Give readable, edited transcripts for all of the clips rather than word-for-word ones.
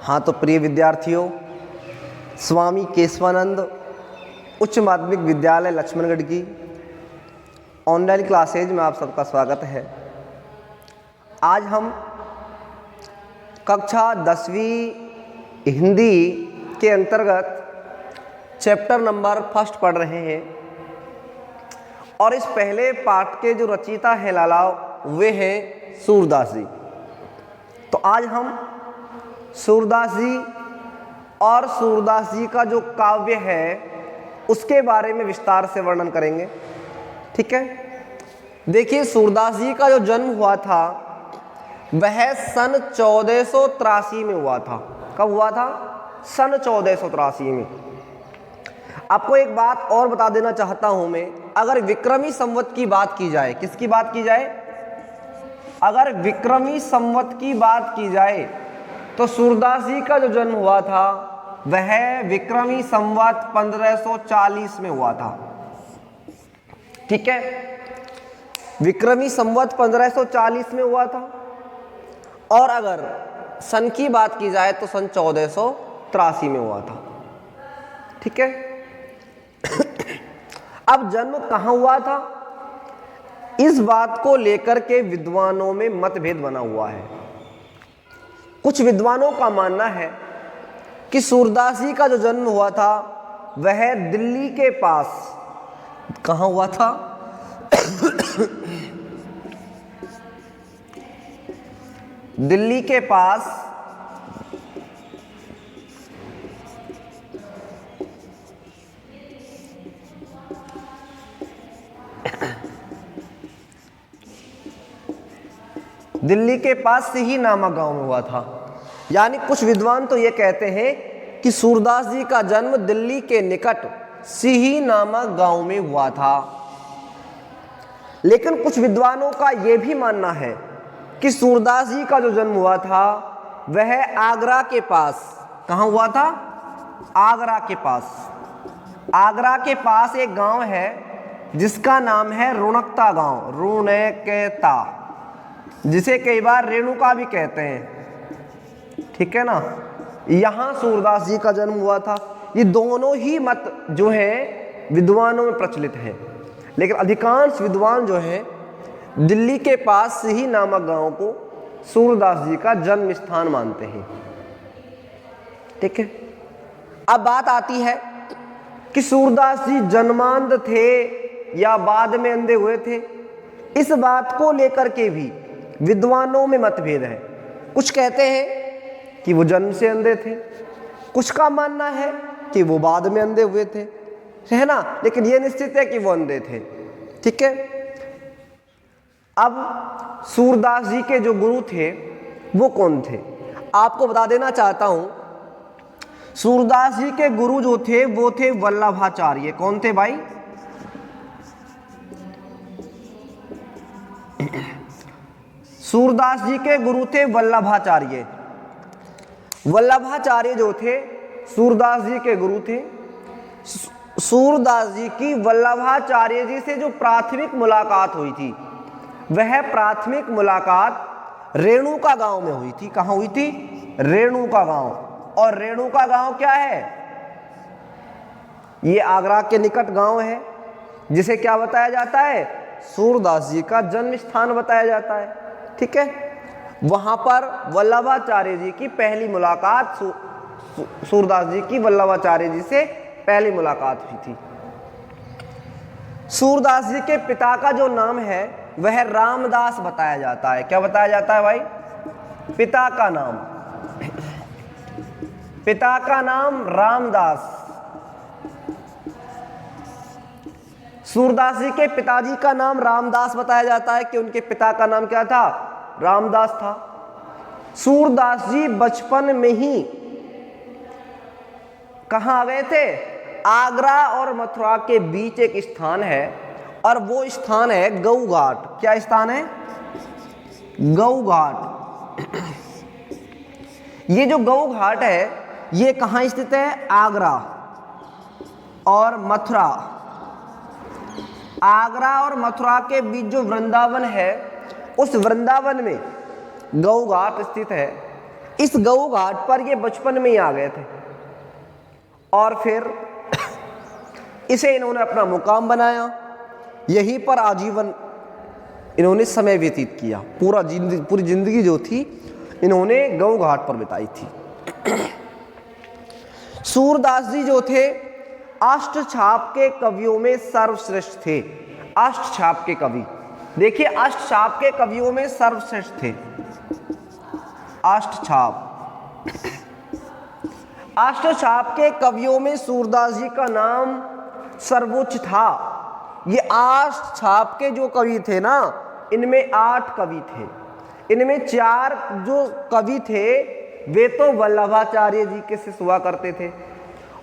हाँ तो प्रिय विद्यार्थियों, स्वामी केशवानंद उच्च माध्यमिक विद्यालय लक्ष्मणगढ़ की ऑनलाइन क्लासेज में आप सबका स्वागत है। आज हम कक्षा 10वीं हिंदी के अंतर्गत चैप्टर नंबर 1 पढ़ रहे हैं और इस पहले पाठ के जो रचयिता हैं लालाव वे हैं सूरदास जी। तो आज हम सूरदास जी और सूरदास जी का जो काव्य है उसके बारे में विस्तार से वर्णन करेंगे। ठीक है, देखिए सूरदास जी का जो जन्म हुआ था वह सन 1483 में हुआ था। कब हुआ था? सन 1483 में। आपको एक बात और बता देना चाहता हूं मैं, अगर विक्रमी संवत की बात की जाए, किसकी बात की जाए? अगर विक्रमी संवत की बात की जाए तो सूरदास जी का जो जन्म हुआ था वह विक्रमी संवत 1540 में हुआ था। ठीक है, विक्रमी संवत 1540 में हुआ था। और अगर सन की बात की जाए तो सन 1483 में हुआ था। ठीक है, अब जन्म कहाँ हुआ था, इस बात को लेकर के विद्वानों में मतभेद बना हुआ है। कुछ विद्वानों का मानना है कि सूरदास जी का जो जन्म हुआ था वह दिल्ली के पास, कहाँ हुआ था? दिल्ली के पास दिल्ली के पास सिही नामक गांव में हुआ था। यानी कुछ विद्वान तो ये कहते हैं कि सूरदास जी का जन्म दिल्ली के निकट सिही नामक गांव में हुआ था। लेकिन कुछ विद्वानों का यह भी मानना है कि सूरदास जी का जो जन्म हुआ था वह आगरा के पास, कहाँ हुआ था? आगरा के पास। आगरा के पास एक गांव है जिसका नाम है रुणकता गांव, रुणकता, जिसे कई बार रेणुका भी कहते हैं। ठीक है ना, यहां सूरदास जी का जन्म हुआ था। ये दोनों ही मत जो है विद्वानों में प्रचलित हैं, लेकिन अधिकांश विद्वान जो हैं दिल्ली के पास सिही नामक गांव को सूरदास जी का जन्म स्थान मानते हैं। ठीक है, अब बात आती है कि सूरदास जी जन्मांध थे या बाद में अंधे हुए थे। इस बात को लेकर के भी विद्वानों में मतभेद है। कुछ कहते हैं कि वो जन्म से अंधे थे, कुछ का मानना है कि वो बाद में अंधे हुए थे, है ना, लेकिन ये निश्चित है कि वो अंधे थे। ठीक है, अब सूरदास जी के जो गुरु थे वो कौन थे, आपको बता देना चाहता हूं। सूरदास जी के गुरु जो थे वो थे वल्लभाचार्य। कौन थे भाई? सूरदास जी के गुरु थे वल्लभाचार्य। वल्लभाचार्य जो थे सूरदास जी के गुरु थे। सूरदास जी की वल्लभाचार्य जी से जो प्राथमिक मुलाकात हुई थी वह प्राथमिक मुलाकात रेणुका गांव में हुई थी। कहां हुई थी? रेणुका गांव। और रेणुका गांव क्या है? ये आगरा के निकट गांव है जिसे क्या बताया जाता है? सूरदास जी का जन्म स्थान बताया जाता है। ठीक है, वहां पर वल्लभाचार्य जी की पहली मुलाकात, सूरदास जी की वल्लभाचार्य जी से पहली मुलाकात हुई थी। सूरदास जी के पिता का जो नाम है वह रामदास बताया जाता है। क्या बताया जाता है भाई? पिता का नाम, पिता का नाम रामदास। सूरदास जी के पिताजी का नाम रामदास बताया जाता है कि उनके पिता का नाम क्या था? रामदास था। सूरदास जी बचपन में ही कहां आ गए थे? आगरा और मथुरा के बीच एक स्थान है और वो स्थान है गऊ घाट। क्या स्थान है? गऊ घाट। ये जो गऊ घाट है ये कहां स्थित है? आगरा और मथुरा। आगरा और मथुरा के बीच जो वृंदावन है उस वृंदावन में गऊ घाट स्थित है। इस गऊ घाट पर ये बचपन में ही आ गए थे और फिर इसे इन्होंने अपना मुकाम बनाया। यहीं पर आजीवन इन्होंने समय व्यतीत किया। पूरी जिंदगी जो थी इन्होंने गऊ घाट पर बिताई थी। सूरदास जी जो थे अष्टछाप के कवियों में सर्वश्रेष्ठ थे। अष्टछाप के कवि, देखिए अष्टछाप के कवियों में सर्वश्रेष्ठ थे। अष्टछाप के कवियों में सूरदास जी का नाम सर्वोच्च था। ये अष्टछाप के जो कवि थे ना, इनमें 8 कवि थे। इनमें 4 जो कवि थे वे तो वल्लभाचार्य जी के शिष्य हुआ करते थे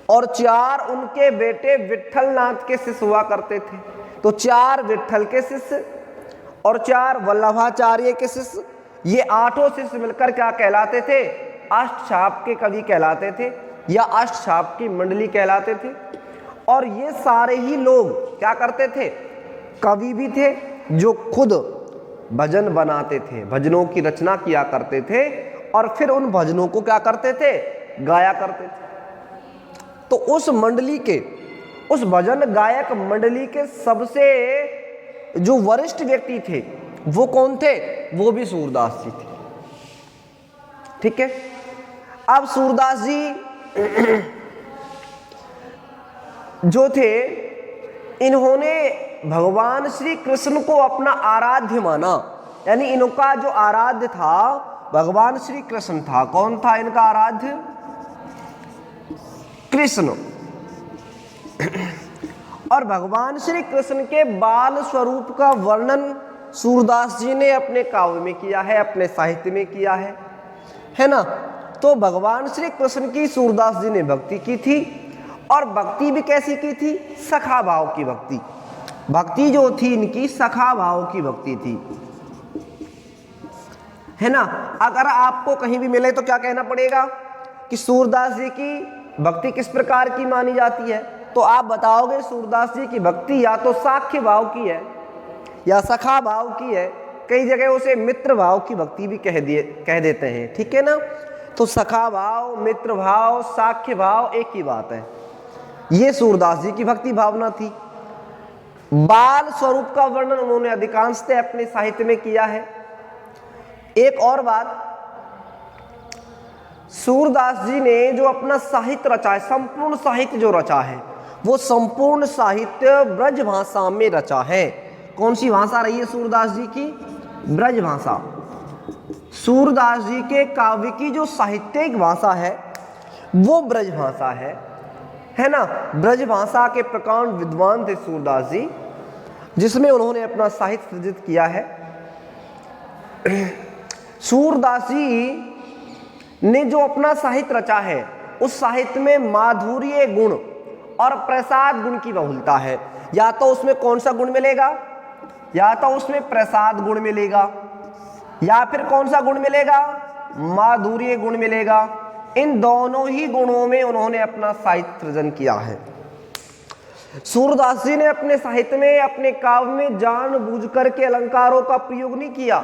और 4 उनके बेटे विट्ठलनाथ के शिष्य हुआ करते थे। तो 4 विट्ठल के शिष्य और 4 वल्लभाचार्य के शिष्य, ये 8 शिष्य मिलकर क्या कहलाते थे? अष्टछाप के कवि कहलाते थे या अष्टछाप की मंडली कहलाते थे। और ये सारे ही लोग क्या करते थे? कवि भी थे जो खुद भजन बनाते थे, भजनों की रचना किया करते थे और फिर उन भजनों को क्या करते थे? गाया करते थे। तो उस मंडली के, उस भजन गायक मंडली के सबसे जो वरिष्ठ व्यक्ति थे वो कौन थे? वो भी सूरदास जी थे। ठीक है। अब सूरदास जी जो थे इन्होंने भगवान श्री कृष्ण को अपना आराध्य माना। यानी इनका जो आराध्य था भगवान श्री कृष्ण था। कौन था इनका आराध्य? कृष्ण। और भगवान श्री कृष्ण के बाल स्वरूप का वर्णन सूरदास जी ने अपने काव्य में किया है, अपने साहित्य में किया है ना। तो भगवान श्री कृष्ण की सूरदास जी ने भक्ति की थी और भक्ति भी कैसी की थी? सखा भाव की भक्ति। भक्ति जो थी इनकी सखा भाव की भक्ति थी, है ना। अगर आपको कहीं भी मिले तो क्या कहना पड़ेगा कि सूरदास जी की भक्ति किस प्रकार की मानी जाती है? तो आप बताओगे सूरदास जी की भक्ति या तो साख्य भाव की है या सखा भाव की है। कई जगह उसे मित्र भाव की भक्ति भी कह देते हैं। ठीक है ना। तो सखा भाव, मित्र भाव, साख्य भाव एक ही बात है। ये सूरदास जी की भक्ति भावना थी। बाल स्वरूप का वर्णन उन्होंने अधिकांशतः अपने साहित्य में किया है। एक और बात, सूरदास जी ने जो अपना साहित्य रचा है, संपूर्ण साहित्य जो रचा है, वो संपूर्ण साहित्य ब्रज भाषा में रचा है। कौन सी भाषा रही है सूरदास जी की? ब्रज भाषा। सूरदास जी के काव्य की जो साहित्यिक भाषा है वो ब्रज भाषा है ना। ब्रज भाषा के प्रकांड विद्वान थे सूरदास जी, जिसमें उन्होंने अपना साहित्य सृजित किया है। सूरदास जी ने जो अपना साहित्य रचा है उस साहित्य में माधुर्य गुण और प्रसाद गुण की बहुलता है। या तो उसमें कौन सा गुण मिलेगा? या तो उसमें प्रसाद गुण मिलेगा या फिर कौन सा गुण मिलेगा? माधुर्य गुण मिलेगा। इन दोनों ही गुणों में उन्होंने अपना साहित्य सृजन किया है। सूरदास जी ने अपने साहित्य में, अपने काव्य में जानबूझ करके अलंकारों का प्रयोग नहीं किया।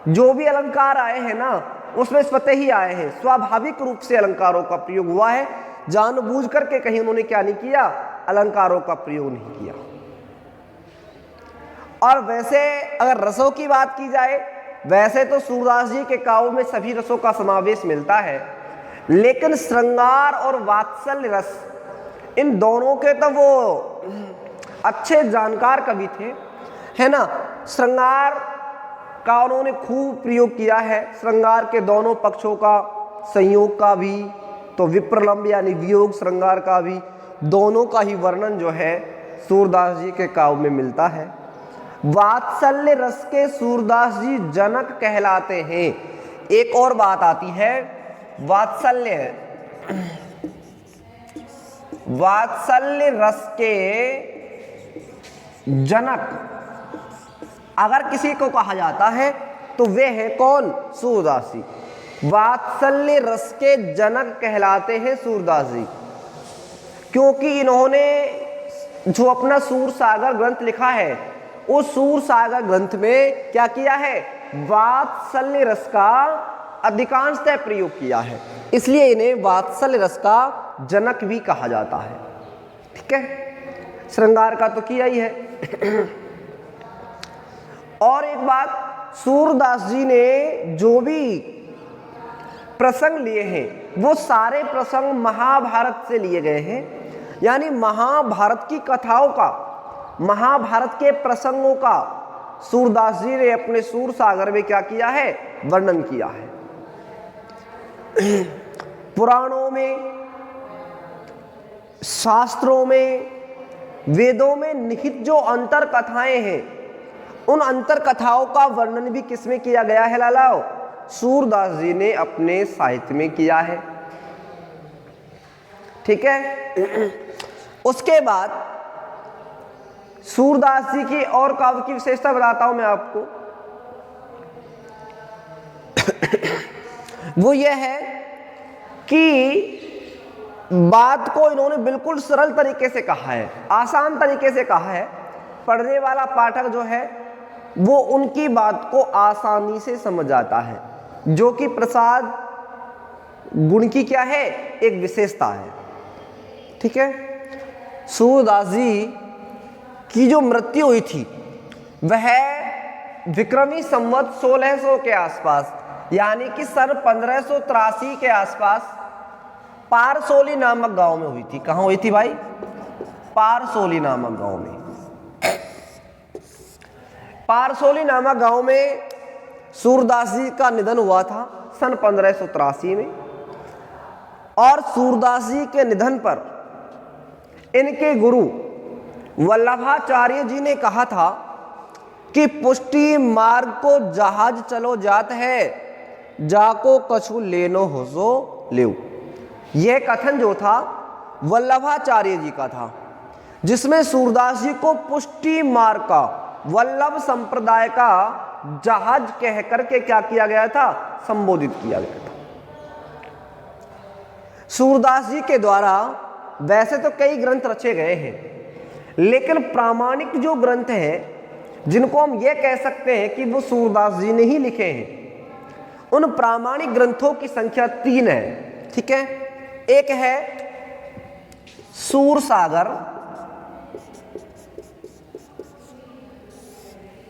जो भी अलंकार आए हैं ना उसमें स्वतः ही आए हैं, स्वाभाविक रूप से अलंकारों का प्रयोग हुआ है। जानबूझ करके कहीं उन्होंने क्या नहीं किया? अलंकारों का प्रयोग नहीं किया। और वैसे अगर रसों की बात की जाए, वैसे तो सूरदास जी के काव्य में सभी रसों का समावेश मिलता है, लेकिन श्रृंगार और वात्सल्य रस, इन दोनों के तो वो अच्छे जानकार कवि थे, है ना। श्रृंगार का उन्होंने खूब प्रयोग किया है। श्रृंगार के दोनों पक्षों का, संयोग का भी, तो विप्रलंब यानी वियोग श्रृंगार का भी, दोनों का ही वर्णन जो है सूरदास जी के काव्य में मिलता है। वात्सल्य रस के सूरदास जी जनक कहलाते हैं। एक और बात आती है, वात्सल्य रस के जनक अगर किसी को कहा जाता है तो वे है कौन? सूरदास जी। वात्सल्य रस के जनक कहलाते हैं सूरदास जी, क्योंकि इन्होंने जो अपना सूरसागर ग्रंथ लिखा है उस सूरसागर ग्रंथ में क्या किया है? वात्सल्य रस का अधिकांशतः प्रयोग किया है, इसलिए इन्हें वात्सल्य रस का जनक भी कहा जाता है। ठीक है, श्रृंगार का तो किया ही है। और एक बात, सूरदास जी ने जो भी प्रसंग लिए हैं वो सारे प्रसंग महाभारत से लिए गए हैं, यानी महाभारत की कथाओं का, महाभारत के प्रसंगों का सूरदास जी ने अपने सूर सागर में क्या किया है, वर्णन किया है। पुराणों में, शास्त्रों में, वेदों में निहित जो अंतर कथाएं हैं, उन अंतर कथाओं का वर्णन भी किसमें किया गया है लालाओ? सूरदास जी ने अपने साहित्य में किया है। ठीक है, उसके बाद सूरदास जी की और काव्य की विशेषता बताता हूं मैं आपको। वो यह है कि बात को इन्होंने बिल्कुल सरल तरीके से कहा है, आसान तरीके से कहा है। पढ़ने वाला पाठक जो है वो उनकी बात को आसानी से समझ जाता है, जो कि प्रसाद गुण की क्या है, एक विशेषता है। ठीक है, सूरदास जी की जो मृत्यु हुई थी वह विक्रमी संवत 1600 के आसपास, यानी कि सन 1583 के आसपास पारसोली नामक गांव में हुई थी। कहां हुई थी भाई? पारसोली नामक गांव में। पारसोली नामक गांव में सूरदास जी का निधन हुआ था सन 1583 में। और सूरदास जी के निधन पर इनके गुरु वल्लभाचार्य जी ने कहा था कि पुष्टि मार्ग को जहाज चलो जात है, जाको कछु लेनो हो सो लेव। यह कथन जो था वल्लभाचार्य जी का था, जिसमें सूरदास जी को पुष्टि मार्ग का, वल्लभ संप्रदाय का जहाज कह करके क्या किया गया था, संबोधित किया गया था। सूरदास जी के द्वारा वैसे तो कई ग्रंथ रचे गए हैं, लेकिन प्रामाणिक जो ग्रंथ हैं जिनको हम ये कह सकते हैं कि वो सूरदास जी ने ही लिखे हैं, उन प्रामाणिक ग्रंथों की संख्या 3 है। ठीक है, एक है सूर सागर,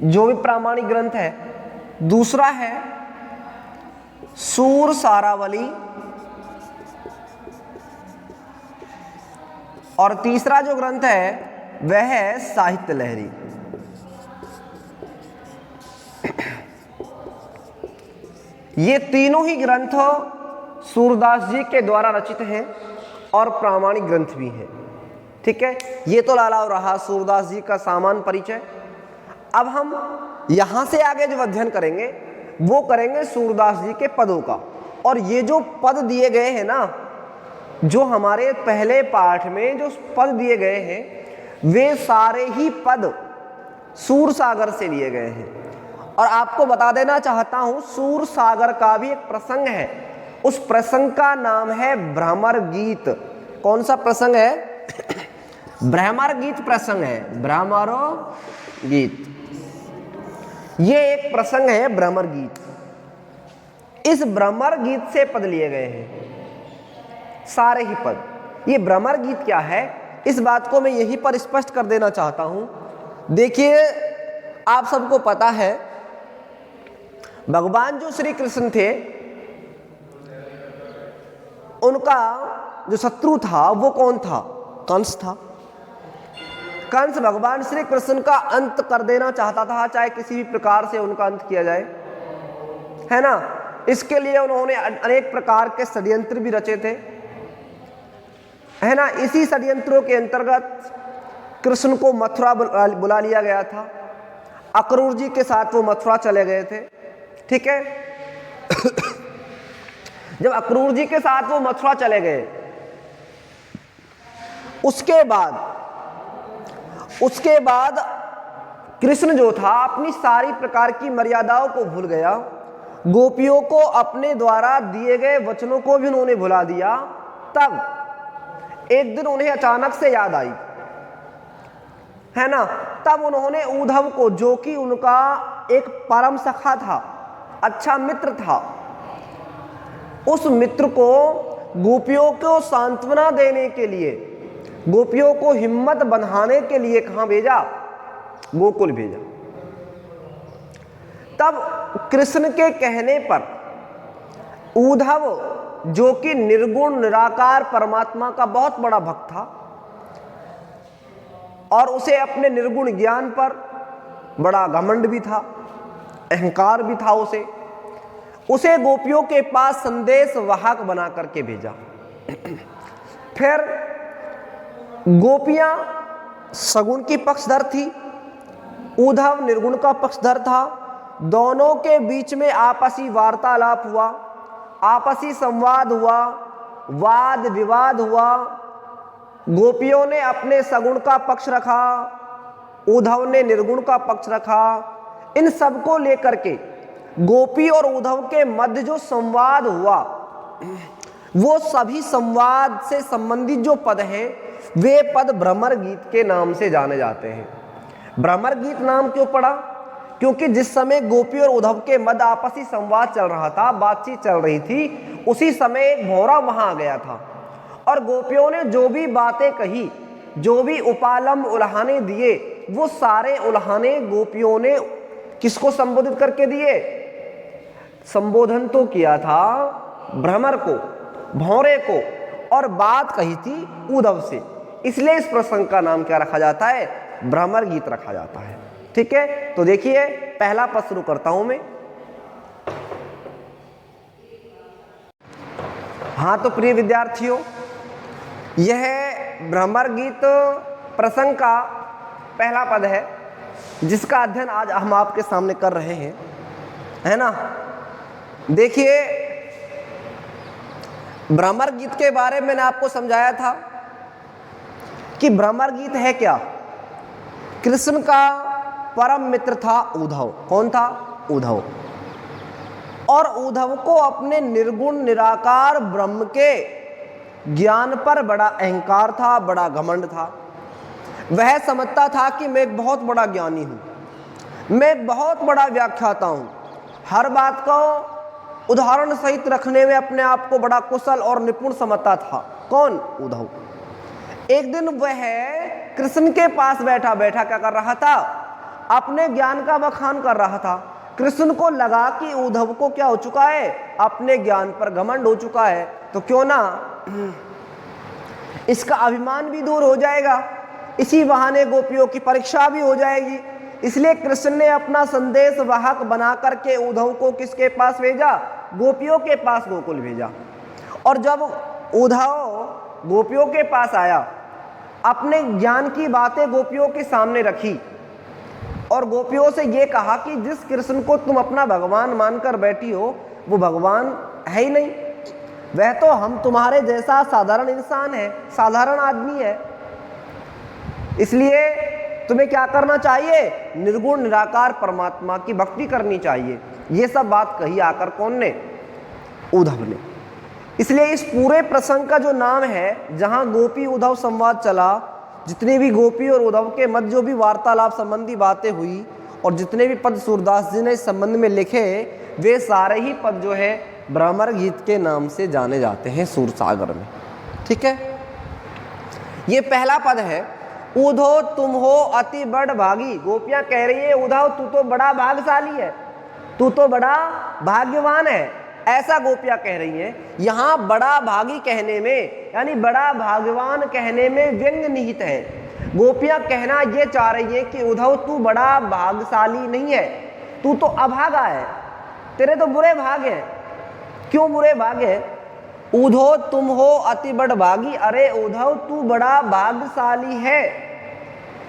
जो भी प्रामाणिक ग्रंथ है। दूसरा है सूर सारावली, और तीसरा जो ग्रंथ है वह है साहित्य लहरी। ये तीनों ही ग्रंथ सूरदास जी के द्वारा रचित हैं और प्रामाणिक ग्रंथ भी हैं। ठीक है, ये तो लाला रहा सूरदास जी का सामान्य परिचय। अब हम यहां से आगे जो अध्ययन करेंगे वो करेंगे सूरदास जी के पदों का। और ये जो पद दिए गए हैं ना, जो हमारे पहले पाठ में जो पद दिए गए हैं, वे सारे ही पद सूर सागर से लिए गए हैं। और आपको बता देना चाहता हूं, सूर सागर का भी एक प्रसंग है, उस प्रसंग का नाम है भ्रमर गीत। कौन सा प्रसंग है? भ्रमर गीत प्रसंग है, भ्रमर गीत। ये एक प्रसंग है भ्रमर गीत। इस भ्रमर गीत से पद लिए गए हैं सारे ही पद। ये भ्रमर गीत क्या है, इस बात को मैं यहीं पर स्पष्ट कर देना चाहता हूं। देखिए, आप सबको पता है भगवान जो श्री कृष्ण थे, उनका जो शत्रु था वो कौन था? कंस था। कंस भगवान श्री कृष्ण का अंत कर देना चाहता था, चाहे किसी भी प्रकार से उनका अंत किया जाए, है ना। इसके लिए उन्होंने अनेक प्रकार के षड्यंत्र भी रचे थे, है ना। इसी षड्यंत्रों के अंतर्गत कृष्ण को मथुरा बुला लिया गया था। अक्रूर जी के साथ वो मथुरा चले गए थे। ठीक है, जब अक्रूर जी के साथ वो मथुरा चले गए, उसके बाद कृष्ण जो था अपनी सारी प्रकार की मर्यादाओं को भूल गया। गोपियों को अपने द्वारा दिए गए वचनों को भी उन्होंने भुला दिया। तब एक दिन उन्हें अचानक से याद आई, है ना। तब उन्होंने उद्धव को, जो कि उनका एक परम सखा था, अच्छा मित्र था, उस मित्र को गोपियों को सांत्वना देने के लिए, गोपियों को हिम्मत बंधाने के लिए कहां भेजा? गोकुल भेजा। तब कृष्ण के कहने पर उद्धव, जो कि निर्गुण निराकार परमात्मा का बहुत बड़ा भक्त था और उसे अपने निर्गुण ज्ञान पर बड़ा घमंड भी था, अहंकार भी था, उसे गोपियों के पास संदेश वाहक बना करके भेजा। फिर गोपियां सगुण की पक्षधर थी, उद्धव निर्गुण का पक्षधर था। दोनों के बीच में आपसी वार्तालाप हुआ, आपसी संवाद हुआ, वाद विवाद हुआ। गोपियों ने अपने सगुण का पक्ष रखा, उद्धव ने निर्गुण का पक्ष रखा। इन सब को लेकर के गोपी और उद्धव के मध्य जो संवाद हुआ, वो सभी संवाद से संबंधित जो पद हैं वे पद भ्रमर गीत के नाम से जाने जाते हैं। भ्रमर गीत नाम क्यों पड़ा? क्योंकि जिस समय गोपी और उद्धव के मध्य आपसी संवाद चल रहा था, बातचीत चल रही थी, उसी समय एक भौरा वहां आ गया था और गोपियों ने जो भी बातें कही, जो भी उपालंब उल्हाने दिए, वो सारे उल्हाने गोपियों ने किसको संबोधित करके दिए? संबोधन तो किया था भ्रमर को, भौरे को, और बात कही थी उद्धव से। इसलिए इस प्रसंग का नाम क्या रखा जाता है? भ्रमर गीत रखा जाता है। ठीक है, तो देखिए पहला पद शुरू करता हूं मैं। हाँ, तो प्रिय विद्यार्थियों, यह भ्रमर गीत प्रसंग का पहला पद है जिसका अध्ययन आज हम आपके सामने कर रहे हैं, है ना। देखिए, भ्रमर गीत के बारे में मैंने आपको समझाया था कि भ्रमर गीत है क्या? कृष्ण का परम मित्र था उद्धव। कौन था? उद्धव। और उद्धव को अपने निर्गुण निराकार ब्रह्म के ज्ञान पर बड़ा अहंकार था, बड़ा घमंड था। वह समझता था कि मैं एक बहुत बड़ा ज्ञानी हूं, मैं एक बहुत बड़ा व्याख्याता हूं, हर बात को उदाहरण सहित रखने में अपने आप को बड़ा कुशल और निपुण समझता था। कौन? उद्धव। एक दिन वह कृष्ण के पास बैठा बैठा क्या कर रहा था? अपने ज्ञान का बखान कर रहा था। कृष्ण को लगा कि उद्धव को क्या हो चुका है? अपने ज्ञान पर घमंड हो चुका है, तो क्यों ना इसका अभिमान भी दूर हो जाएगा, इसी बहाने गोपियों की परीक्षा भी हो जाएगी। इसलिए कृष्ण ने अपना संदेश वाहक बना करके उद्धव को किसके पास भेजा? गोपियों के पास गोकुल भेजा। और जब उद्धव गोपियों के पास आया, अपने ज्ञान की बातें गोपियों के सामने रखी और गोपियों से ये कहा कि जिस कृष्ण को तुम अपना भगवान मानकर बैठी हो वो भगवान है ही नहीं, वह तो हम तुम्हारे जैसा साधारण इंसान है, साधारण आदमी है। इसलिए तुम्हें क्या करना चाहिए? निर्गुण निराकार परमात्मा की भक्ति करनी चाहिए। ये सब बात कही आकर कौन ने? उद्धव ने। इसलिए इस पूरे प्रसंग का जो नाम है, जहां गोपी उद्धव संवाद चला, जितने भी गोपी और उद्धव के मध्य जो भी वार्तालाप संबंधी बातें हुई और जितने भी पद सूरदास जी ने इस संबंध में लिखे, वे सारे ही पद जो है भ्रमर गीत के नाम से जाने जाते हैं सूर सागर में। ठीक है, ये पहला पद है। उद्धव तुम हो अति बड़ भागी। गोपियां कह रही है उद्धव तू तो बड़ा भाग्यशाली है, तू तो बड़ा भाग्यवान है, ऐसा गोपियां कह रही हैं। यहां बड़ा भागी कहने में यानी बड़ा भाग्यवान कहने में व्यंग निहित है। गोपियां कहना ये चाह रही है कि उद्धव तू बड़ा भाग्यशाली नहीं है, तू तो अभागा है, तेरे तो बुरे भाग हैं। क्यों बुरे भाग हैं? उद्धव तुम हो अति बड़ भागी। अरे उद्धव तू बड़ा भाग्यशाली है।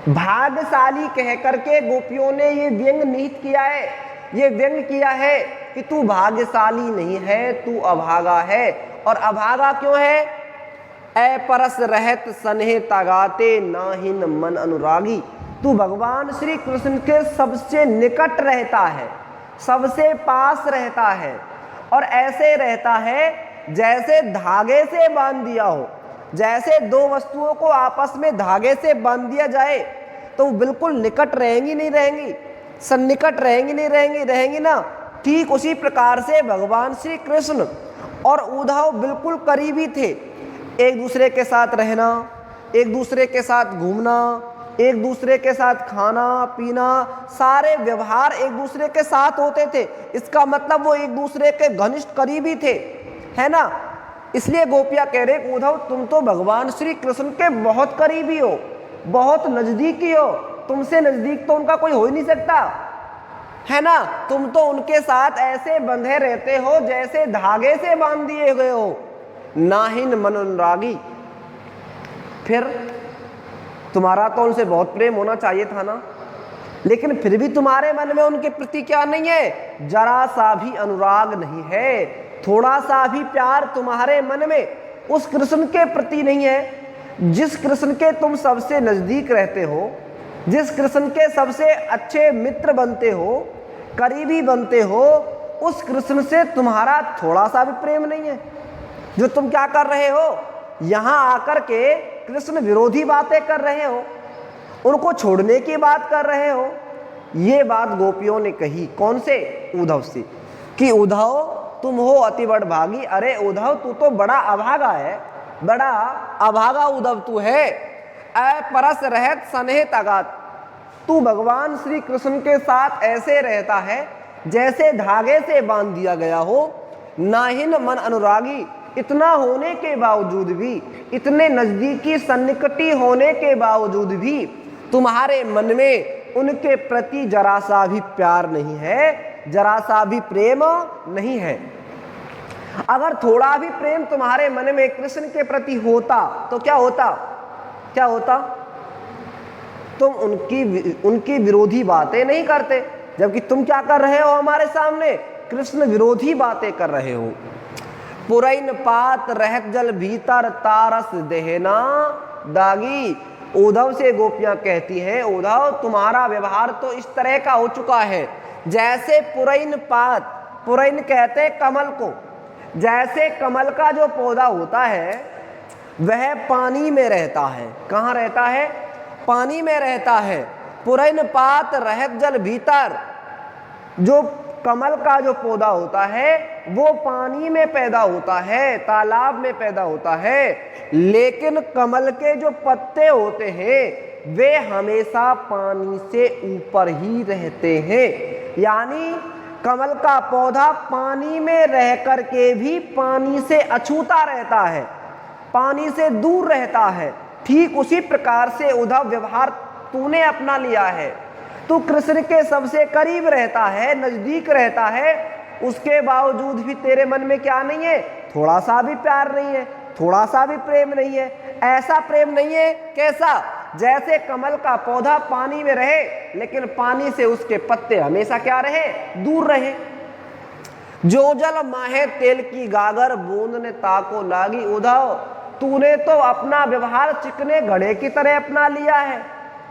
भाग्यशाली कह करके गोपियों ने ये व्यंग निहित किया है, ये व्यंग किया है कि तू भाग्यशाली नहीं है, तू अभागा है। और अभागा क्यों है? अपरस रहत सनेह तगाते नाहिन मन अनुरागी। तू भगवान श्री कृष्ण के सबसे निकट रहता है, सबसे पास रहता है और ऐसे रहता है जैसे धागे से बांध दिया हो। जैसे दो वस्तुओं को आपस में धागे से बांध दिया जाए तो वो बिल्कुल निकट रहेंगी नहीं रहेंगी, सन्निकट रहेंगी नहीं रहेंगी, रहेंगी ना। ठीक उसी प्रकार से भगवान श्री कृष्ण और उद्धव बिल्कुल करीबी थे। एक दूसरे के साथ रहना, एक दूसरे के साथ घूमना, एक दूसरे के साथ खाना पीना, सारे व्यवहार एक दूसरे के साथ होते थे। इसका मतलब वो एक दूसरे के घनिष्ठ करीबी थे, है ना। इसलिए गोपियाँ कह रहे उद्धव तुम तो भगवान श्री कृष्ण के बहुत करीबी हो, बहुत नजदीकी हो, तुमसे नजदीक तो उनका कोई हो ही नहीं सकता, है ना। तुम तो उनके साथ ऐसे बंधे रहते हो जैसे धागे से बांध दिए हुए हो। नाहिन मन अनुरागी, फिर तुम्हारा तो उनसे बहुत प्रेम होना चाहिए था ना, लेकिन फिर भी तुम्हारे मन में उनके प्रति क्या नहीं है, जरा सा भी अनुराग नहीं है, थोड़ा सा भी प्यार तुम्हारे मन में उस कृष्ण के प्रति नहीं है जिस कृष्ण के तुम सबसे नजदीक रहते हो, जिस कृष्ण के सबसे अच्छे मित्र बनते हो, करीबी बनते हो, उस कृष्ण से तुम्हारा थोड़ा सा भी प्रेम नहीं है। जो तुम क्या कर रहे हो, यहाँ आकर के कृष्ण विरोधी बातें कर रहे हो, उनको छोड़ने की बात कर रहे हो। ये बात गोपियों ने कही, कौन से, उद्धव से, कि उद्धव तुम हो अति बड़ भागी। अरे उद्धव तू तो बड़ा अभागा है, बड़ा अभागा उद्धव तू है। परस रहत स्नेह तगात, तू भगवान श्री कृष्ण के साथ ऐसे रहता है जैसे धागे से बांध दिया गया हो। नाहिन मन अनुरागी, इतना होने के बावजूद भी, इतने नजदीकी सन्निकटी होने के बावजूद भी तुम्हारे मन में उनके प्रति जरा सा भी प्यार नहीं है, जरा सा भी प्रेम नहीं है। अगर थोड़ा भी प्रेम तुम्हारे मन में कृष्ण के प्रति होता तो क्या होता, क्या होता, तुम उनकी विरोधी बातें नहीं करते, जबकि तुम क्या कर रहे हो, हमारे सामने कृष्ण विरोधी बातें कर रहे हो। पुरैन पात रहत जल भीतर तारस देहना दागी। उद्धव से गोपियां कहती हैं उद्धव तुम्हारा व्यवहार तो इस तरह का हो चुका है जैसे पुरैन पात, पुरैन कहते हैं कमल को, जैसे कमल का जो पौधा होता है वह पानी में रहता है। कहाँ रहता है, पानी में रहता है। पुरैन पात रहत जल भीतर, जो कमल का जो पौधा होता है वो पानी में पैदा होता है, तालाब में पैदा होता है, लेकिन कमल के जो पत्ते होते हैं वे हमेशा पानी से ऊपर ही रहते हैं। यानी कमल का पौधा पानी में रह कर के भी पानी से अछूता रहता है, पानी से दूर रहता है। ठीक उसी प्रकार से उद्धव व्यवहार तूने अपना लिया है। तू कृष्ण के सबसे करीब रहता है, नजदीक रहता है, उसके बावजूद भी तेरे मन में क्या नहीं है, थोड़ा सा भी प्यार नहीं है, थोड़ा सा भी प्रेम नहीं है। ऐसा प्रेम नहीं है कैसा, जैसे कमल का पौधा पानी में रहे लेकिन पानी से उसके पत्ते हमेशा क्या रहे, दूर रहे। जो जल माहे तेल की गागर बूंद ने ताको लागी। उद्धव तूने तो अपना व्यवहार चिकने घड़े की तरह अपना लिया है।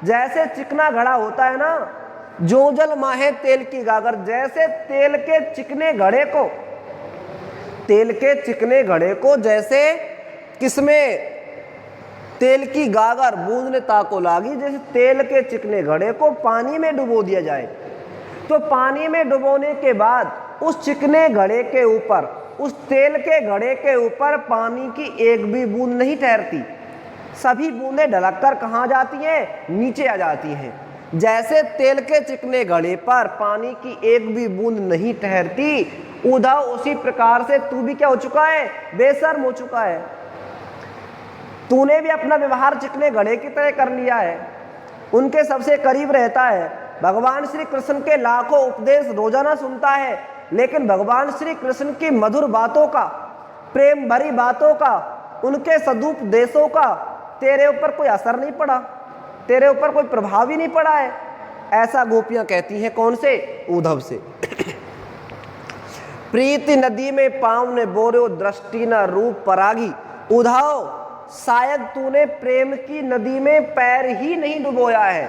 जैसे चिकना घड़ा होता है ना, जो जल माहे तेल की गागर, जैसे तेल के चिकने घड़े को, तेल के चिकने घड़े को जैसे किसमें, तेल की गागर बूंद ने ताको लागी, जैसे तेल के चिकने घड़े को पानी में डुबो दिया जाए तो पानी में डुबोने के बाद उस चिकने घड़े के ऊपर, उस तेल के घड़े के ऊपर पानी की एक भी बूंद नहीं ठहरती, सभी बूंदें ढलक कर कहाँ जाती हैं, नीचे आ जाती हैं। जैसे तेल के चिकने घड़े पर पानी की एक भी बूंद नहीं ठहरती, उद्धव उसी प्रकार से तू भी क्या हो चुका है, बेशर्म हो चुका है। तूने भी अपना व्यवहार चिकने घड़े की तरह कर लिया है, उनके सबसे करीब रहता है, भगवान श्री कृष्ण के लाखों उपदेश रोजाना सुनता है, लेकिन भगवान श्री कृष्ण की मधुर बातों का, प्रेम भरी बातों का, उनके सदुपदेशों का तेरे ऊपर कोई असर नहीं पड़ा, तेरे ऊपर कोई प्रभाव ही नहीं पड़ा है। ऐसा गोपियां कहती हैं कौन से, उद्धव से। प्रीति नदी में पाँव ने बोरो दृष्टि न रूप परागी। उद्धव शायद तूने प्रेम की नदी में पैर ही नहीं डुबोया है।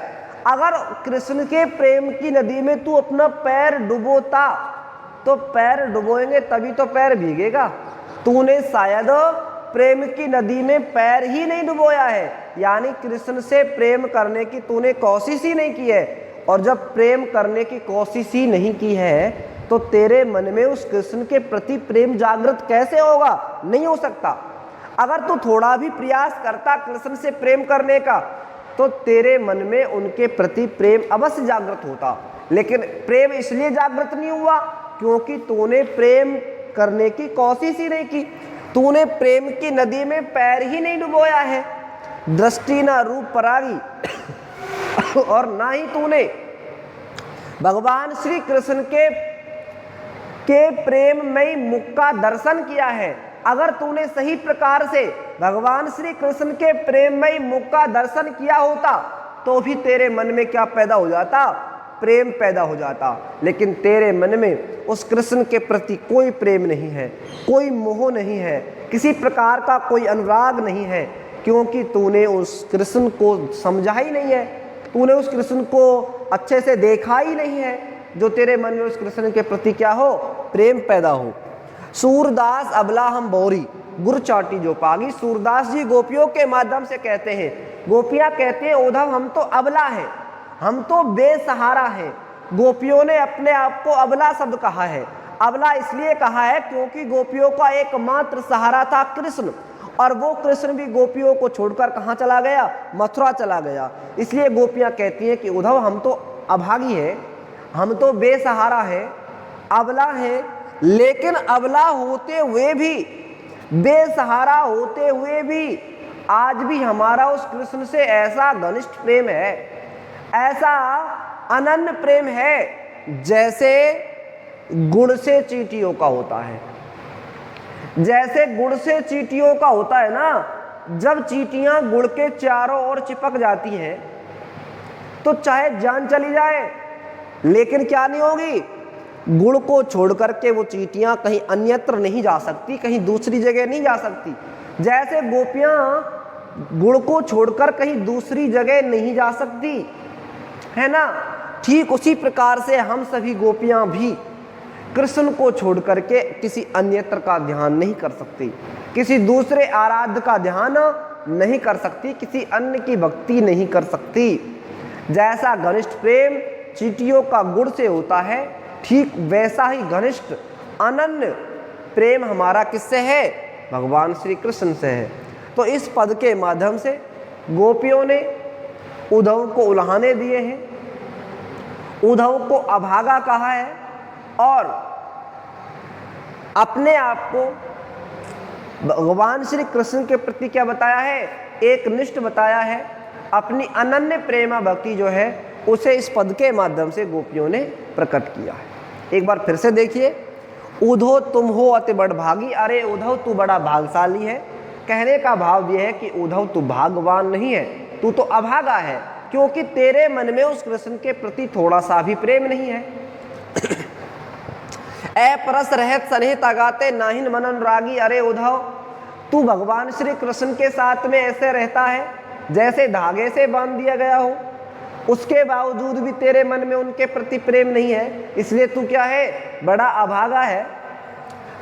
अगर कृष्ण के प्रेम की नदी में तू अपना पैर डुबोता तो पैर डुबोएंगे तभी तो पैर भीगेगा। तूने शायद प्रेम की नदी में पैर ही नहीं डुबोया है, यानी कृष्ण से प्रेम करने की तूने कोशिश ही नहीं की है। और जब प्रेम करने की कोशिश ही नहीं की है तो तेरे मन में उस कृष्ण के प्रति प्रेम जागृत कैसे होगा? नहीं हो सकता। अगर तू थोड़ा भी प्रयास करता कृष्ण से प्रेम करने का तो तेरे मन में उनके प्रति प्रेम अवश्य जागृत होता, लेकिन प्रेम इसलिए जागृत नहीं हुआ क्योंकि तूने प्रेम करने की कोशिश ही नहीं की। तूने प्रेम की नदी में पैर ही नहीं डुबोया है। दृष्टि ना रूप परागी और ना ही तूने भगवान श्री कृष्ण के प्रेममयी मुख का दर्शन किया है। अगर तूने सही प्रकार से भगवान श्री कृष्ण के प्रेममयी मुख का दर्शन किया होता तो भी तेरे मन में क्या पैदा हो जाता? प्रेम पैदा हो जाता। लेकिन तेरे मन में उस कृष्ण के प्रति कोई प्रेम नहीं है, कोई मोह नहीं है, किसी प्रकार का कोई अनुराग नहीं है, क्योंकि तूने उस कृष्ण को समझा ही नहीं है, तूने उस कृष्ण को अच्छे से देखा ही नहीं है जो तेरे मन में उस कृष्ण के प्रति क्या हो? प्रेम पैदा हो। सूरदास अबला हम बोरी गुर चाटी जो पागी। सूरदास जी गोपियों के माध्यम से कहते हैं, गोपियां कहते हैं उद्धव हम तो अबला हैं, हम तो बेसहारा हैं। गोपियों ने अपने आप को अबला शब्द कहा है। अबला इसलिए कहा है क्योंकि गोपियों का एकमात्र सहारा था कृष्ण, और वो कृष्ण भी गोपियों को छोड़कर कहाँ चला गया? मथुरा चला गया। इसलिए गोपियां कहती हैं कि उद्धव हम तो अभागी हैं, हम तो बेसहारा हैं, अबला हैं, लेकिन अबला होते हुए भी, बेसहारा होते हुए भी आज भी हमारा उस कृष्ण से ऐसा घनिष्ठ प्रेम है, ऐसा अनन्य प्रेम है जैसे गुड़ से चींटियों का होता है। जैसे गुड़ से चींटियों का होता है ना, जब चींटियां गुड़ के चारों ओर चिपक जाती हैं तो चाहे जान चली जाए लेकिन क्या नहीं होगी? गुड़ को छोड़ करके वो चींटियां कहीं अन्यत्र नहीं जा सकती, कहीं दूसरी जगह नहीं जा सकती। जैसे गोपियां गुड़ को छोड़कर कहीं दूसरी जगह नहीं जा सकती है ना, ठीक उसी प्रकार से हम सभी गोपियां भी कृष्ण को छोड़ करके किसी अन्यत्र का ध्यान नहीं कर सकती, किसी दूसरे आराध्य का ध्यान नहीं कर सकती, किसी अन्य की भक्ति नहीं कर सकती। जैसा घनिष्ठ प्रेम चींटियों का गुड़ से होता है, ठीक वैसा ही घनिष्ठ अनन्य प्रेम हमारा किससे है? भगवान श्री कृष्ण से है। तो इस पद के माध्यम से गोपियों ने उद्धव को उल्हाने दिए हैं, उद्धव को अभागा कहा है और अपने आप को भगवान श्री कृष्ण के प्रति क्या बताया है? एक निष्ठ बताया है। अपनी अनन्य प्रेमा भक्ति जो है उसे इस पद के माध्यम से गोपियों ने प्रकट किया है। एक बार फिर से देखिए, उद्धव तुम हो अति बड़ भागी। अरे उद्धव तू बड़ा भागशाली है। कहने का भाव यह है कि उद्धव तू भागवान नहीं है, तू तो अभागा है, क्योंकि तेरे मन में उस कृष्ण के प्रति थोड़ा सा भी प्रेम नहीं है। ए परस रहत सनिहित अगाते नाहिन मन अनुरागी। अरे उद्धव तू भगवान श्री कृष्ण के साथ में ऐसे रहता है जैसे धागे से बांध दिया गया हो, उसके बावजूद भी तेरे मन में उनके प्रति प्रेम नहीं है, इसलिए तू क्या है? बड़ा अभागा है।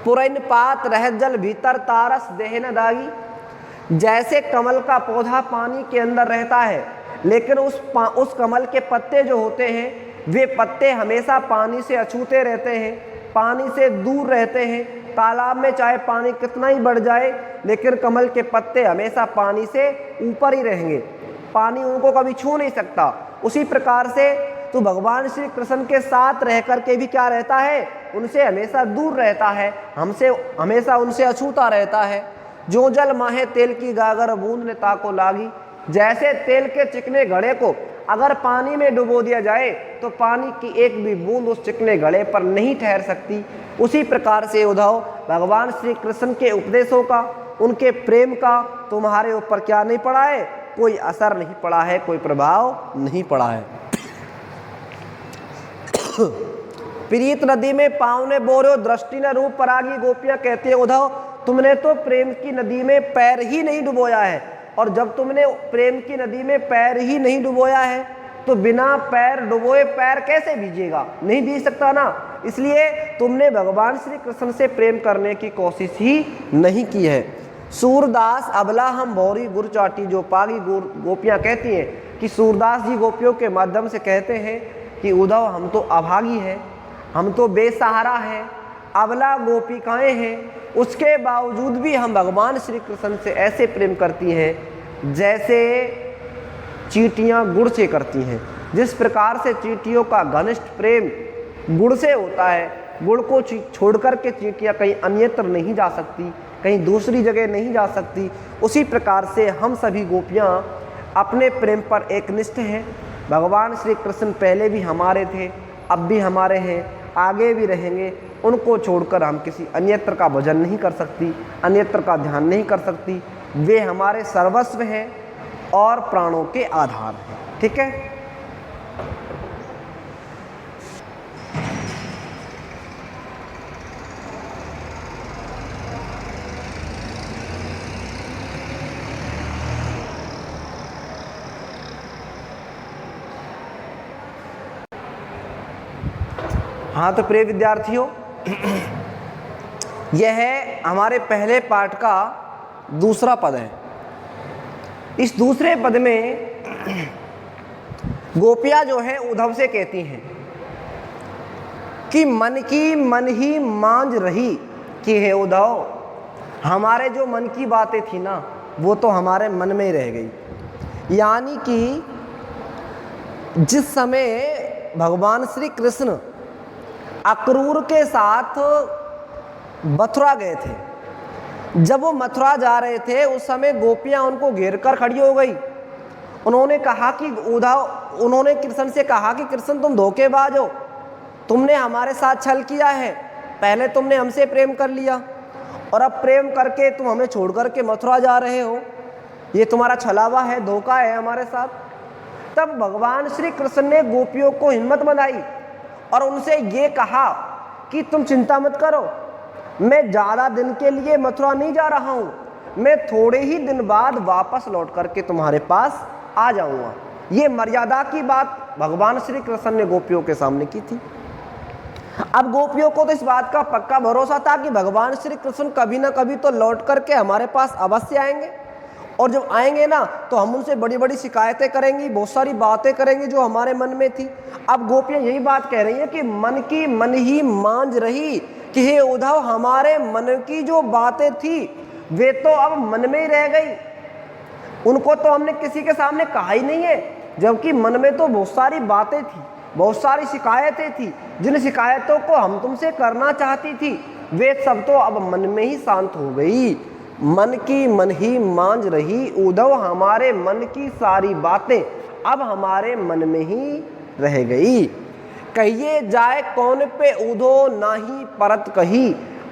पुरैन पात रहत जल भीतर तारस देह न दागी। जैसे कमल का पौधा पानी के अंदर रहता है, लेकिन उस कमल के पत्ते जो होते हैं वे पत्ते हमेशा पानी से अछूते रहते हैं, पानी से दूर रहते हैं। तालाब में चाहे पानी कितना ही बढ़ जाए लेकिन कमल के पत्ते हमेशा पानी से ऊपर ही रहेंगे, पानी उनको कभी छू नहीं सकता। उसी प्रकार से तो भगवान श्री कृष्ण के साथ रह करके भी क्या रहता है? उनसे हमेशा दूर रहता है, हमसे हमेशा उनसे अछूता रहता है। जो जल माहे तेल की गागर बूंद ने ताको लागी। जैसे तेल के चिकने घड़े को अगर पानी में डुबो दिया जाए तो पानी की एक भी बूंद उस चिकने घड़े पर नहीं ठहर सकती, उसी प्रकार से उद्धव भगवान श्री कृष्ण के उपदेशों का, उनके प्रेम का तुम्हारे ऊपर क्या नहीं पड़ा है? कोई असर नहीं पड़ा है, कोई प्रभाव नहीं पड़ा है। प्रीत नदी में पाँव ने बोरो दृष्टि न रूप परागी। गोपियां कहती है उद्धव तुमने तो प्रेम की नदी में पैर ही नहीं डुबोया है, और जब तुमने प्रेम की नदी में पैर ही नहीं डुबोया है तो बिना पैर डुबोए पैर कैसे भीजेगा? नहीं भीज सकता ना। इसलिए तुमने भगवान श्री कृष्ण से प्रेम करने की कोशिश ही नहीं की है। सूरदास अबला हम भौरी गुर चाटी जो पागी। गोपियां कहती हैं कि सूरदास जी गोपियों के माध्यम से कहते हैं कि उद्धव हम तो अभागी हैं, हम तो बेसहारा हैं, अबला गोपिकाएं हैं, उसके बावजूद भी हम भगवान श्री कृष्ण से ऐसे प्रेम करती हैं जैसे चींटियां गुड़ से करती हैं। जिस प्रकार से चींटियों का घनिष्ठ प्रेम गुड़ से होता है, गुड़ को छोड़ कर के चींटियां कहीं अन्यत्र नहीं जा सकती, कहीं दूसरी जगह नहीं जा सकती, उसी प्रकार से हम सभी गोपियां अपने प्रेम पर एकनिष्ठ हैं। भगवान श्री कृष्ण पहले भी हमारे थे, अब भी हमारे हैं, आगे भी रहेंगे। उनको छोड़कर हम किसी अन्यत्र का भजन नहीं कर सकती, अन्यत्र का ध्यान नहीं कर सकती। वे हमारे सर्वस्व हैं और प्राणों के आधार हैं। ठीक है। हाँ, तो प्रिय विद्यार्थियों, यह है हमारे पहले पाठ का दूसरा पद है। इस दूसरे पद में गोपियाँ जो है उद्धव से कहती हैं कि मन की मन ही मांझ रही कि हे उद्धव, हमारे जो मन की बातें थी ना वो तो हमारे मन में ही रह गई। यानी कि जिस समय भगवान श्री कृष्ण अक्रूर के साथ मथुरा गए थे, जब वो मथुरा जा रहे थे उस समय गोपियां उनको घेर कर खड़ी हो गई। उन्होंने कहा कि उन्होंने कृष्ण से कहा कि कृष्ण तुम धोखेबाज हो, तुमने हमारे साथ छल किया है, पहले तुमने हमसे प्रेम कर लिया और अब प्रेम करके तुम हमें छोड़ कर के मथुरा जा रहे हो, ये तुम्हारा छलावा है, धोखा है हमारे साथ। तब भगवान श्री कृष्ण ने गोपियों को हिम्मत बंधाई और उनसे ये कहा कि तुम चिंता मत करो, मैं ज़्यादा दिन के लिए मथुरा नहीं जा रहा हूँ, मैं थोड़े ही दिन बाद वापस लौट करके तुम्हारे पास आ जाऊँगा। ये मर्यादा की बात भगवान श्री कृष्ण ने गोपियों के सामने की थी। अब गोपियों को तो इस बात का पक्का भरोसा था कि भगवान श्री कृष्ण कभी ना कभी तो लौट करके हमारे पास अवश्य आएंगे, और जब आएंगे ना तो हम उनसे बड़ी बड़ी शिकायतें करेंगी, बहुत सारी बातें करेंगी जो हमारे मन में थी। अब गोपियाँ यही बात कह रही हैं कि मन की मन ही मांझ रही कि हे उद्धव, हमारे मन की जो बातें थी वे तो अब मन में ही रह गई, उनको तो हमने किसी के सामने कहा ही नहीं है, जबकि मन में तो बहुत सारी बातें थी, बहुत सारी शिकायतें थी। जिन शिकायतों को हम तुमसे करना चाहती थी वे सब तो अब मन में ही शांत हो गई। मन की मन ही मांझ रही उद्धव, हमारे मन की सारी बातें अब हमारे मन में ही रह गई। कहिए जाए कौन पे उद्धो नाही परत कही।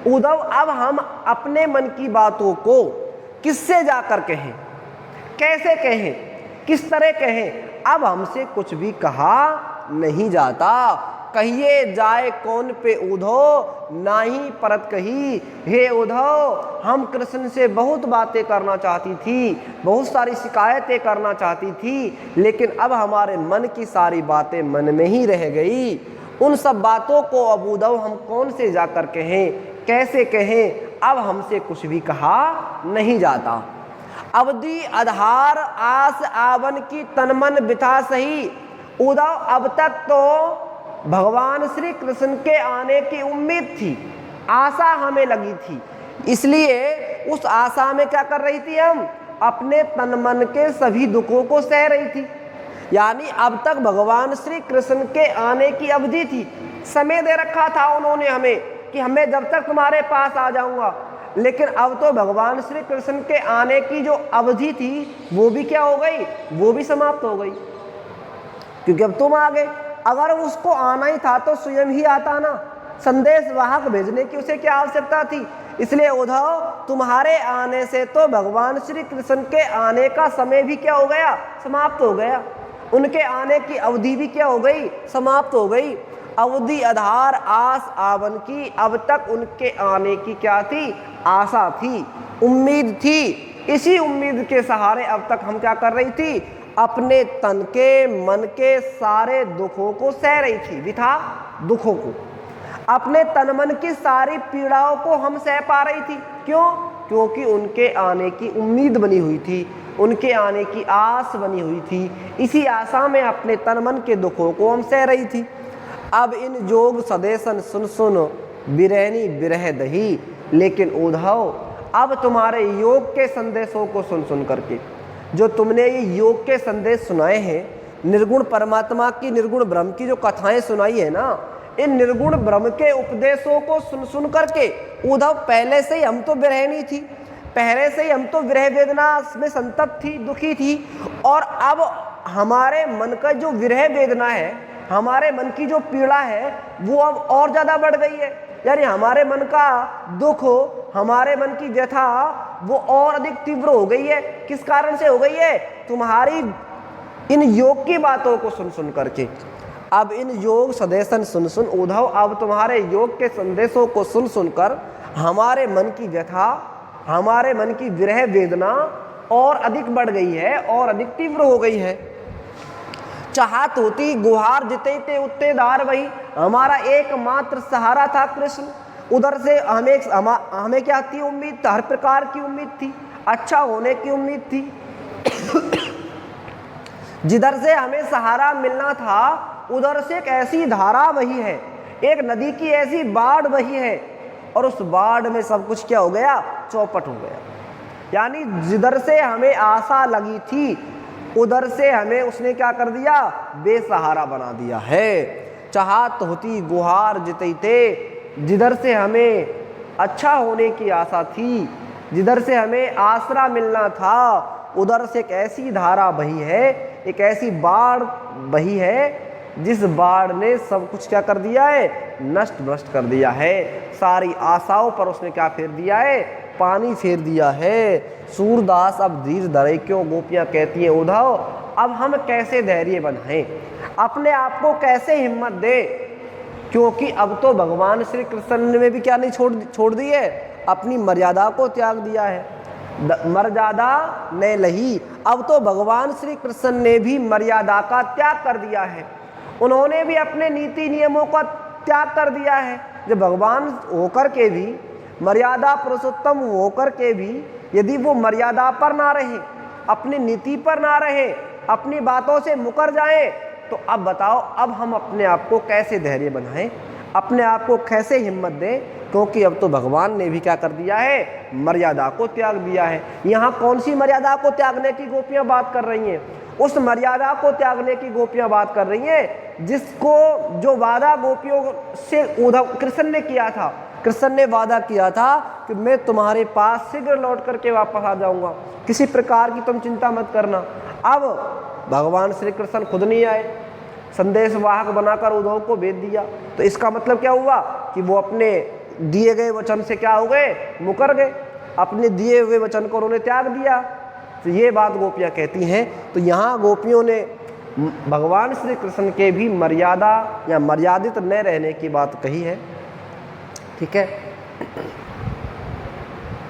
उद्धव, अब हम अपने मन की बातों को किससे जाकर कहें, कैसे कहें, किस तरह कहें, अब हमसे कुछ भी कहा नहीं जाता। कहिए जाए कौन पे उद्धव नाही परत कही। हे उद्धव, हम कृष्ण से बहुत बातें करना चाहती थी, बहुत सारी शिकायतें करना चाहती थी, लेकिन अब हमारे मन की सारी बातें मन में ही रह गई। उन सब बातों को अब उद्धव हम कौन से जाकर कहें, कैसे कहें, अब हमसे कुछ भी कहा नहीं जाता। अवधि आधार आस आवन की तनमन बिता सही। उद्धव, अब तक तो भगवान श्री कृष्ण के आने की उम्मीद थी, आशा हमें लगी थी, इसलिए उस आशा में क्या कर रही थी, हम अपने तन मन के सभी दुखों को सह रही थी। यानी अब तक भगवान श्री कृष्ण के आने की अवधि थी, समय दे रखा था उन्होंने हमें कि हमें जब तक तुम्हारे पास आ जाऊंगा, लेकिन अब तो भगवान श्री कृष्ण के आने की जो अवधि थी वो भी क्या हो गई, वो भी समाप्त हो गई, क्योंकि अब तुम आ गए। अगर उसको आना ही था तो स्वयं ही आता ना, संदेश वाहक भेजने की उसे क्या आवश्यकता थी। इसलिए उद्धव, तुम्हारे आने से तो भगवान श्री कृष्ण के आने का समय भी क्या हो गया, समाप्त हो गया, उनके आने की अवधि भी क्या हो गई, समाप्त हो गई। अवधि आधार आस आवन की, अब तक उनके आने की क्या थी, आशा थी, उम्मीद थी। इसी उम्मीद के सहारे अब तक हम क्या कर रही थी, अपने तन के मन के सारे दुखों को सह रही थी, विथा दुखों को, अपने तन मन की सारी पीड़ाओं को हम सह पा रही थी। क्यों? क्योंकि उनके आने की उम्मीद बनी हुई थी, उनके आने की आस बनी हुई थी। इसी आशा में अपने तन मन के दुखों को हम सह रही थी। अब इन जोग सदेशन सुन सुन बिरहनी बिरह दही। लेकिन उद्धव अब तुम्हारे योग के संदेशों को सुन सुन करके, जो तुमने ये योग के संदेश सुनाए हैं, निर्गुण परमात्मा की, निर्गुण ब्रह्म की जो कथाएं सुनाई है ना, इन निर्गुण ब्रह्म के उपदेशों को सुन सुन करके उद्धव पहले से ही हम तो बिरहनी थी, पहले से ही हम तो विरह वेदना में संतप्त थी, दुखी थी, और अब हमारे मन का जो विरह वेदना है, हमारे मन की जो पीड़ा है वो अब और ज़्यादा बढ़ गई है। यानी हमारे मन का दुख, हमारे मन की व्यथा वो और अधिक तीव्र हो गई है। किस कारण से हो गई है? तुम्हारी इन योग की बातों को सुन सुन करके। अब इन योग सदेशन सुन सुन उद्धव, अब तुम्हारे योग के संदेशों को सुन सुनकर हमारे मन की व्यथा, हमारे मन की विरह वेदना और अधिक बढ़ गई है और अधिक तीव्र हो गई है। चाहत होती गुहार जिते ते उत्ते धार वही, हमारा एकमात्र सहारा था कृष्ण। उधर से हमें क्या थी उम्मीद? हर प्रकार की उम्मीद थी, अच्छा होने की उम्मीद थी। जिधर से हमें सहारा मिलना था उधर से एक ऐसी धारा वही है, एक नदी की ऐसी बाढ़ वही है, और उस बाढ़ में सब कुछ क्या हो गया? चौपट हो गया। यानी जिधर से हमें आशा लगी थी उधर से हमें उसने क्या कर दिया? बेसहारा बना दिया है। चाहत होती गुहार जितैते, जिधर से हमें अच्छा होने की आशा थी, जिधर से हमें आसरा मिलना था, उधर से एक ऐसी धारा बही है, एक ऐसी बाढ़ बही है जिस बाढ़ ने सब कुछ क्या कर दिया है? नष्ट भ्रष्ट कर दिया है। सारी आशाओं पर उसने क्या फेर दिया है? पानी फेर दिया है। सूरदास अब धीर धरे क्यों, गोपियाँ कहती हैं उद्धव अब हम कैसे धैर्य बनाएं, अपने आप को कैसे हिम्मत दे, क्योंकि अब तो भगवान श्री कृष्ण ने भी क्या नहीं छोड़ दी है? अपनी मर्यादा को त्याग दिया है। मर्यादा ने लही, अब तो भगवान श्री कृष्ण ने भी मर्यादा का त्याग कर दिया है, उन्होंने भी अपने नीति नियमों का त्याग कर दिया है। जब भगवान होकर के भी, मर्यादा पुरुषोत्तम होकर के भी यदि वो मर्यादा पर ना रहे, अपनी नीति पर ना रहे, अपनी बातों से मुकर जाए, तो अब बताओ अब हम अपने आप को कैसे धैर्य बनाएं, अपने आप को कैसे हिम्मत दें, क्योंकि अब तो भगवान ने भी क्या कर दिया है? मर्यादा को त्याग दिया है। यहाँ कौन सी मर्यादा को त्यागने की गोपियाँ बात कर रही हैं? उस मर्यादा को त्यागने की गोपियाँ बात कर रही हैं जिसको, जो वादा गोपियों से उद्धव कृष्ण ने किया था। कृष्ण ने वादा किया था कि मैं तुम्हारे पास शीघ्र लौट करके वापस आ जाऊंगा, किसी प्रकार की तुम चिंता मत करना। अब भगवान श्री कृष्ण खुद नहीं आए, संदेश वाहक बनाकर उद्धव को भेज दिया, तो इसका मतलब क्या हुआ कि वो अपने दिए गए वचन से क्या हो गए? मुकर गए, अपने दिए हुए वचन को उन्होंने त्याग दिया। तो ये बात गोपियाँ कहती हैं। तो यहाँ गोपियों ने भगवान श्री कृष्ण के भी मर्यादा या मर्यादित न रहने की बात कही है। ठीक है।